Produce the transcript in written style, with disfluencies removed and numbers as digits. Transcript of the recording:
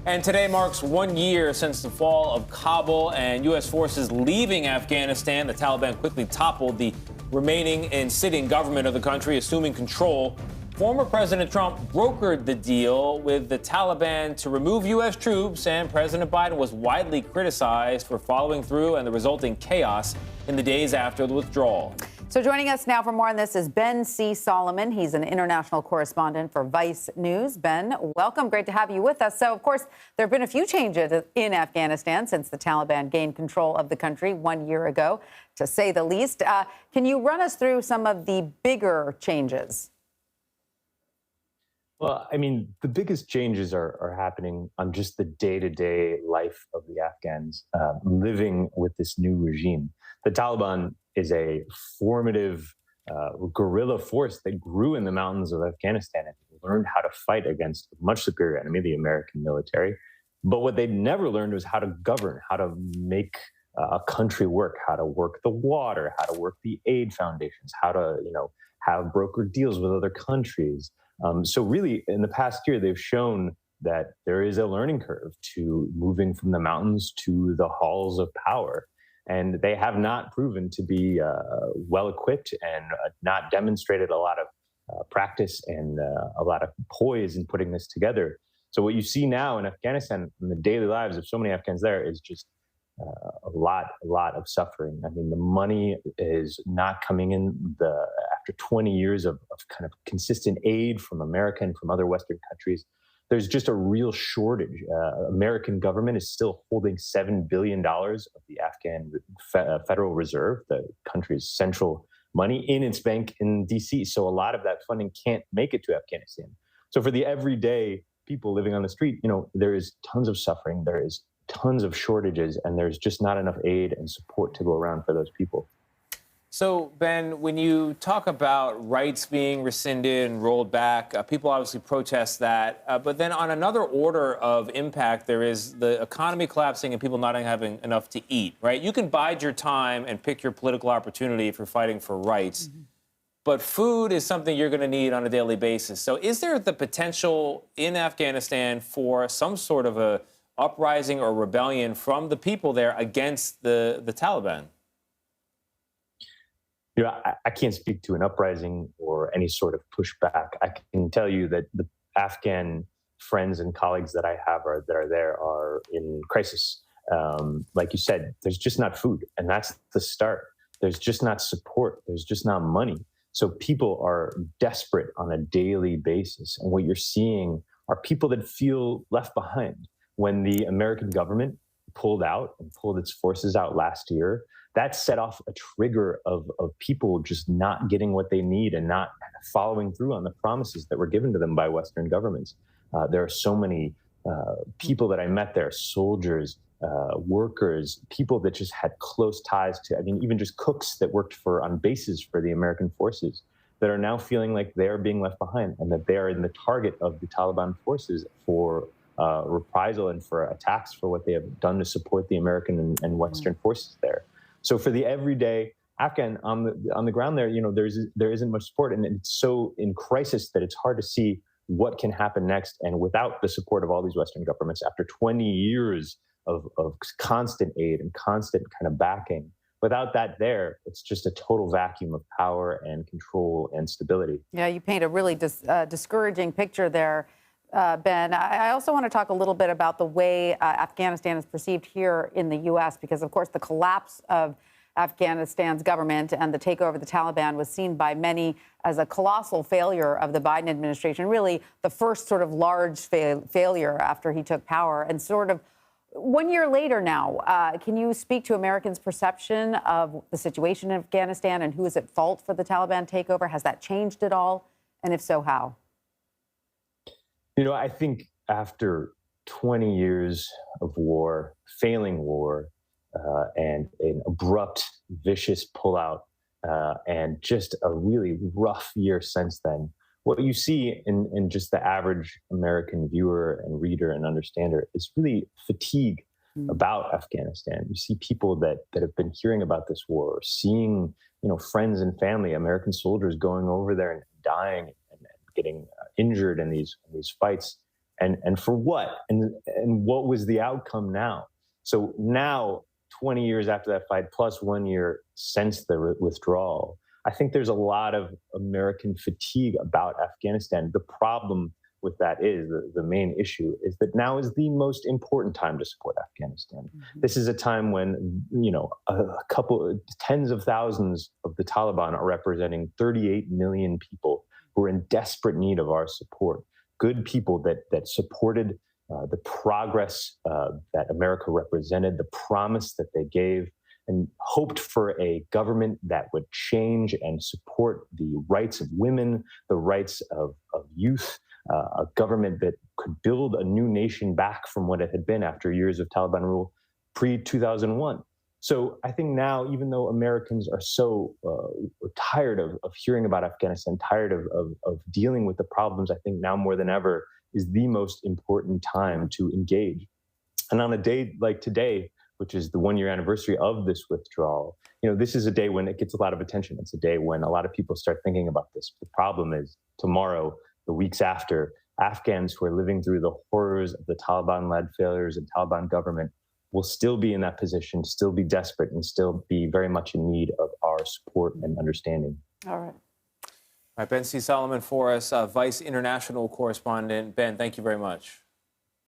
And today marks 1 year since the fall of Kabul and U.S. forces leaving Afghanistan. The Taliban quickly toppled the remaining and sitting government of the country, assuming control. Former President Trump brokered the deal with the Taliban to remove U.S. troops, and President Biden was widely criticized for following through and the resulting chaos in the days after the withdrawal. So joining us now for more on this is Ben C. Solomon. He's an international correspondent for Vice News. Ben, welcome. Great to have you with us. So, of course, there have been a few changes in Afghanistan since the Taliban gained control of the country 1 year ago, to say the least. Can you run us through some of the bigger changes? Well, I mean, the biggest changes are happening on just the day-to-day life of the Afghans living with this new regime. The Taliban is a formative guerrilla force that grew in the mountains of Afghanistan and learned how to fight against a much superior enemy, the American military. But what they never learned was how to govern, how to make a country work, how to work the water, how to work the aid foundations, how to, have broker deals with other countries. So really, in the past year, they've shown that there is a learning curve to moving from the mountains to the halls of power. And they have not proven to be well-equipped and not demonstrated a lot of practice and a lot of poise in putting this together. So what you see now in Afghanistan, in the daily lives of so many Afghans there, is just a lot of suffering. I mean, the money is not coming in after 20 years of kind of consistent aid from America and from other Western countries. There's just a real shortage. American government is still holding $7 billion of the Afghan Federal Reserve, the country's central money, in its bank in D.C. So a lot of that funding can't make it to Afghanistan. So for the everyday people living on the street, there is tons of suffering. There is tons of shortages, and there's just not enough aid and support to go around for those people. So, Ben, when you talk about rights being rescinded and rolled back, people obviously protest that. But then on another order of impact, there is the economy collapsing and people not having enough to eat, right? You can bide your time and pick your political opportunity if you're fighting for rights. Mm-hmm. But food is something you're going to need on a daily basis. So is there the potential in Afghanistan for some sort of a uprising or rebellion from the people there against the Taliban? I can't speak to an uprising or any sort of pushback. I can tell you that the Afghan friends and colleagues that I have that are there are in crisis. Like you said, there's just not food, and that's the start. There's just not support. There's just not money. So people are desperate on a daily basis. And what you're seeing are people that feel left behind. When the American government pulled out and pulled its forces out last year, that set off a trigger of people just not getting what they need and not following through on the promises that were given to them by Western governments. There are so many people that I met there, soldiers, workers, people that just had close ties to, even just cooks that worked on bases for the American forces, that are now feeling like they're being left behind and that they're in the target of the Taliban forces for reprisal and for attacks for what they have done to support the American and Western forces there. So for the everyday Afghan on the ground there, there isn't much support, and it's so in crisis that it's hard to see what can happen next. And without the support of all these Western governments, after 20 years of constant aid and constant kind of backing, without that there, it's just a total vacuum of power and control and stability. Yeah, you paint a really discouraging picture there, Ben. I also want to talk a little bit about the way Afghanistan is perceived here in the U.S., because, of course, the collapse of Afghanistan's government and the takeover of the Taliban was seen by many as a colossal failure of the Biden administration, really the first sort of large failure after he took power. And sort of 1 year later now, can you speak to Americans' perception of the situation in Afghanistan and who is at fault for the Taliban takeover? Has that changed at all? And if so, how? I think after 20 years of war, failing war, and an abrupt, vicious pullout, and just a really rough year since then, what you see in just the average American viewer and reader and understander is really fatigue about Afghanistan. You see people that have been hearing about this war, seeing friends and family, American soldiers going over there and dying and getting injured in these fights, and for what? And what was the outcome now? So now, 20 years after that fight, plus 1 year since the withdrawal, I think there's a lot of American fatigue about Afghanistan. The problem with that is the main issue is that now is the most important time to support Afghanistan. This is a time when, a couple tens of thousands of the Taliban are representing 38 million people who are in desperate need of our support. Good people that supported the progress that America represented, the promise that they gave, and hoped for a government that would change and support the rights of women, the rights of youth, a government that could build a new nation back from what it had been after years of Taliban rule pre-2001. So I think now, even though Americans are so tired of hearing about Afghanistan, tired of dealing with the problems, I think now more than ever is the most important time to engage. And on a day like today, which is the 1 year anniversary of this withdrawal, this is a day when it gets a lot of attention. It's a day when a lot of people start thinking about this. The problem is tomorrow, the weeks after, Afghans who are living through the horrors of the Taliban-led failures and Taliban government will still be in that position, still be desperate, and still be very much in need of our support and understanding. All right. All right, Ben C. Solomon for us, Vice International Correspondent. Ben, thank you very much.